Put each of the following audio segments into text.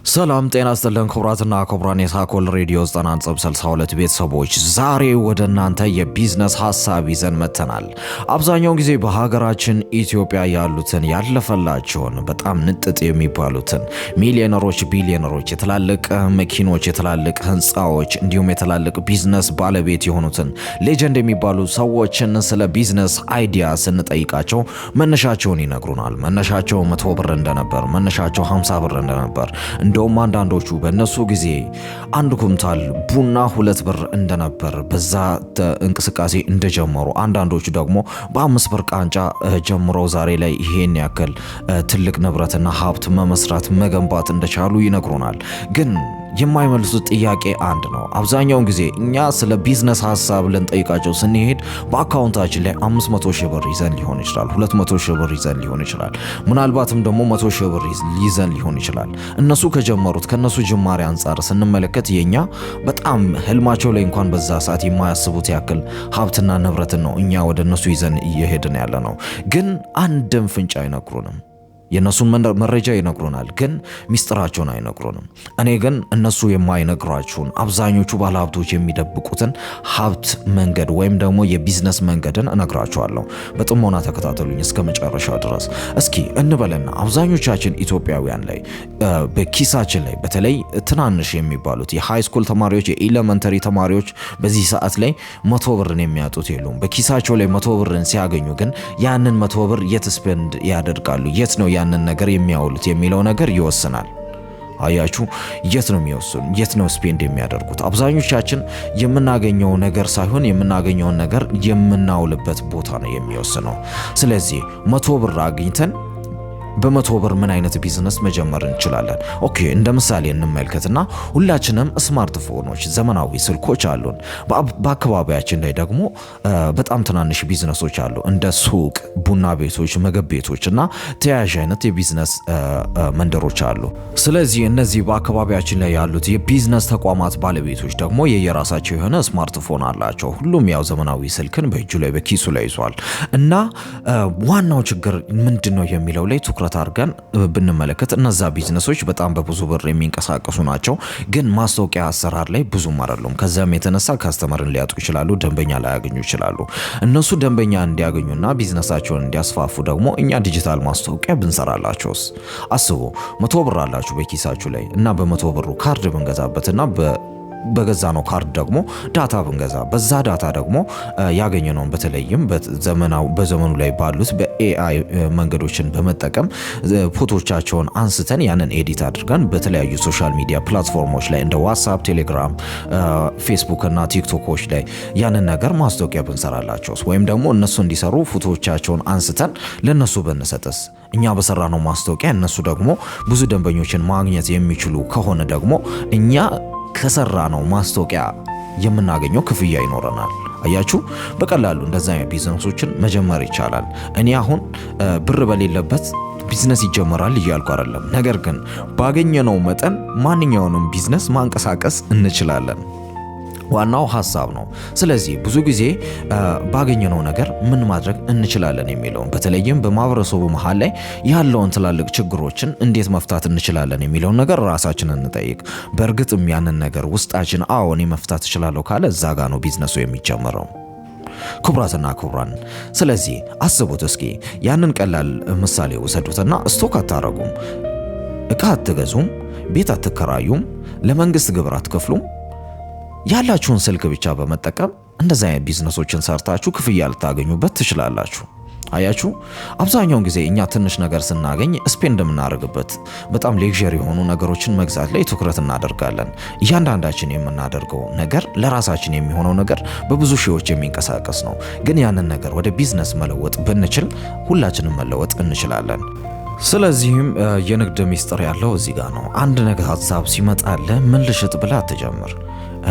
ሰላም ጤና ይስጥልን ክቡራትና ክቡራን የሳኮል ሬዲዮ 90.62 ቤተሰቦች ዛሬ ወደ እናንተ የቢዝነስ ሐሳብ ይዘን መጥተናል። አብዛኛውን ጊዜ በሀገራችን ኢትዮጵያ ያሉትን ያለፈላቸውን በጣም ንጥጥ የሚባሉትን ሚሊዮነሮች፣ ቢሊዮነሮች፣ የትላልቅ መኪኖች፣ የትላልቅ ህንፃዎች እንዲሁም የትላልቅ ቢዝነስ ባለቤት የሆኑትን ሌጀንድ የሚባሉ ሰዎችን ስለ ቢዝነስ አይዲያ ስንጠይቃቸው መነሻቸውን ይነግሩናል። መነሻቸው 100 ብር እንደነበር፣ መነሻቸው 50 ብር እንደነበር እንደውም አንዳንዶቹ በእነሱ ጊዜ አንድ ኩንታል ቡና 2 ብር እንደነበር በዛ እንቅስቃሴ እንደጀመሩ፣ አንዳንዶቹ ደግሞ በ5 ብር ቃንጫ ጀምሮ ዛሬ ላይ ይሄን ያክል ትልቅ ንብረትና ሀብት መመስራት መገንባት እንደቻሉ ይነግሩናል። ግን የማይመልሱት ጥያቄ አንድ ነው። አብዛኛውን ጊዜ እኛ ስለ ቢዝነስ ሐሳብ ልንጠይቃቸው ስንሄድ በአካውንታችን ላይ 500 ሺህ ብር ይዘን ሊሆን ይችላል፣ 200 ሺህ ብር ይዘን ሊሆን ይችላል፣ ምናልባትም ደግሞ 100 ሺህ ብር ይዘን ሊሆን ይችላል። እነሱ ከጀመሩት ከነሱ ጅማሬ አንጻር ስንመለከት የኛ በጣም ህልማቸው ላይ እንኳን በዛ ሰዓት የማያስቡት ያክል ሀብትና ንብረትን ነው እኛ ወደ እነሱ ይዘን እየሄድን ያለ ነው። ግን አንድም ፍንጭ አይነግሩንም። የነሱን መረጃ ይነግሩናል፣ ግን ሚስጥራቸውን አይነግሩንም። እኔ ግን እነሱ የማይነግሯችሁን አብዛኞቹ ባለሀብቶች የሚደብቁትን ሀብት መንገድ ወይም ደግሞ የቢዝነስ መንገድን እነግራችኋለሁ። በጥሞና ተከታተሉኝ እስከ መጨረሻው ድረስ። እስኪ እንበልና አብዛኞቻችን ኢትዮጵያውያን ላይ በኪሳችን ላይ በተለይ ትናንሽ የሚባሉት የሃይ ስኩል ተማሪዎች፣ የኤሌመንተሪ ተማሪዎች በዚህ ሰዓት ላይ 100 ብርን የሚያጡት የሉም። በኪሳቸው ላይ 100 ብርን ሲያገኙ ግን ያንን 100 ብር የት ስፔንድ ያደርጋሉ? የት ነው ያንን ነገር የሚያውሉት የሚለው ነገር ይወስናል። አያችሁ፣ የት ነው የሚወስኑ? የት ነው ስፔንድ የሚያደርጉት? አብዛኞቻችን የምናገኘው ነገር ሳይሆን የምናገኘውን ነገር የምናውልበት ቦታ ነው የሚወስነው። ስለዚህ 100 ብር አግኝተን በ100 ብር ምን አይነት ቢዝነስ መጀመር እንችላለን? ኦኬ፣ እንደ ምሳሌ እንመልከትና ሁላችንም ስማርትፎኖች፣ ዘመናዊ ስልኮች አሉን። በአካባቢያችን ላይ ደግሞ በጣም ትናንሽ ቢዝነሶች አሉ፣ እንደ ሱቅ፣ ቡና ቤቶች፣ ምግብ ቤቶች እና ተያያዥ አይነት የቢዝነስ መንደሮች አሉ። ስለዚህ እነዚህ በአካባቢያችን ላይ ያሉት የቢዝነስ ተቋማት ባለቤቶች ደግሞ የየራሳቸው የሆነ ስማርትፎን አላቸው። ሁሉም ያው ዘመናዊ ስልክን በእጁ ላይ በኪሱ ላይ ይዟል። እና ዋናው ችግር ምንድነው የሚለው ላይ ትኩረት አድርገን ብንመለከት እነዛ ቢዝነሶች በጣም በብዙ ብር የሚንቀሳቀሱ ናቸው፣ ግን ማስታወቂያ አሰራር ላይ ብዙም አይደሉም። ከዛም የተነሳ ካስተመርን ሊያጡ ይችላሉ፣ ደንበኛ ላያገኙ ይችላሉ። እነሱ ደንበኛ እንዲያገኙና ቢዝነሳቸውን እንዲያስፋፉ ደግሞ እኛ ዲጂታል ማስታወቂያ ብንሰራላቸውስ? አስቡ፣ 100 ብር አላችሁ በኪሳችሁ ላይ እና በ100 ብሩ ካርድ ብንገዛበትና በገዛ ነው ካርድ ደግሞ ዳታ ብንገዛ በዛ ዳታ ደግሞ ያገኘነውን በተለይም በዘመኑ ላይ ባሉት በኤአይ መንገዶችን በመጠቀም ፎቶቻቸውን አንስተን ያንን ኤዲት አድርገን በተለያዩ ሶሻል ሚዲያ ፕላትፎርሞች ላይ እንደ ዋትስአፕ፣ ቴሌግራም፣ ፌስቡክ እና ቲክቶኮች ላይ ያንን ነገር ማስታወቂያ ብንሰራላቸውስ? ወይም ደግሞ እነሱ እንዲሰሩ ፎቶቻቸውን አንስተን ለነሱ ብንሰጥስ? እኛ በሰራነው ማስታወቂያ እነሱ ደግሞ ብዙ ደንበኞችን ማግኘት የሚችሉ ከሆነ ደግሞ እኛ ከሰራ ነው ማስታወቂያ የምናገኘው ክፍያ ይኖረናል። አያችሁ፣ በቀላሉ እንደዛ ቢዝነሶችን መጀመር ይቻላል። እኔ አሁን ብር በሌለበት ቢዝነስ ይጀመራል እያልኩ አይደለም። ነገር ግን ባገኘነው መጠን ማንኛውንም ቢዝነስ ማንቀሳቀስ እንችላለን። ዋናው ሐሳብ ነው። ስለዚህ ብዙ ጊዜ ባገኘነው ነገር ምን ማድረግ እንችላለን የሚለውን በተለይም በማህበረሰቡ መሃል ላይ ያለውን ትላልቅ ችግሮችን እንዴት መፍታት እንችላለን የሚለውን ነገር ራሳችንን እንጠይቅ። በእርግጥም ያንን ነገር ውስጣችን እኔ መፍታት እችላለሁ ካለ እዛ ጋ ነው ቢዝነሱ የሚጀምረው። ክቡራትና ክቡራን፣ ስለዚህ አስቡት እስኪ። ያንን ቀላል ምሳሌ ውሰዱትና ስቶክ አታረጉም፣ እቃ አትገዙም፣ ቤት አትከራዩም፣ ለመንግስት ግብር አትከፍሉም። ያላችሁን ስልክ ብቻ በመጠቀም እንደዛ አይነት ቢዝነሶችን ሰርታችሁ ክፍያ ልታገኙበት ትችላላችሁ። አያችሁ፣ አብዛኛውን ጊዜ እኛ ትንሽ ነገር ስናገኝ ስፔንድ የምናደርግበት በጣም ሌክዠሪ የሆኑ ነገሮችን መግዛት ላይ ትኩረት እናደርጋለን። እያንዳንዳችን የምናደርገው ነገር ለራሳችን የሚሆነው ነገር በብዙ ሺዎች የሚንቀሳቀስ ነው። ግን ያንን ነገር ወደ ቢዝነስ መለወጥ ብንችል ሁላችንም መለወጥ እንችላለን። ስለዚህም የንግድ ሚስጥር ያለው እዚህ ጋር ነው። አንድ ነገር ሀሳብ ሲመጣልህ ምን ልሽጥ ብለህ አትጀምር።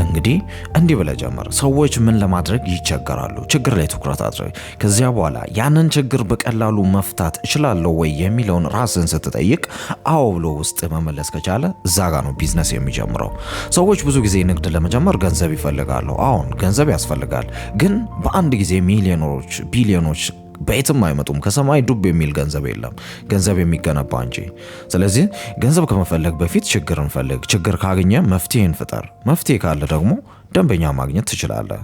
እንግዲህ እንዲህ ብለህ ጀምር። ሰዎች ምን ለማድረግ ይቸገራሉ? ችግር ላይ ትኩረት አድርግ። ከዚያ በኋላ ያንን ችግር በቀላሉ መፍታት እችላለሁ ወይ የሚለውን ራስን ስትጠይቅ አዎ ብሎ ውስጥ መመለስ ከቻለ እዛ ጋ ነው ቢዝነስ የሚጀምረው። ሰዎች ብዙ ጊዜ ንግድ ለመጀመር ገንዘብ ይፈልጋሉ። አሁን ገንዘብ ያስፈልጋል፣ ግን በአንድ ጊዜ ሚሊዮኖች፣ ቢሊዮኖች በየትም አይመጡም። ከሰማይ ዱብ የሚል ገንዘብ የለም፣ ገንዘብ የሚገነባ እንጂ። ስለዚህ ገንዘብ ከመፈለግ በፊት ችግር እንፈልግ። ችግር ካገኘ መፍትሄን ፍጠር። መፍትሄ ካለ ደግሞ ደንበኛ ማግኘት ትችላለህ።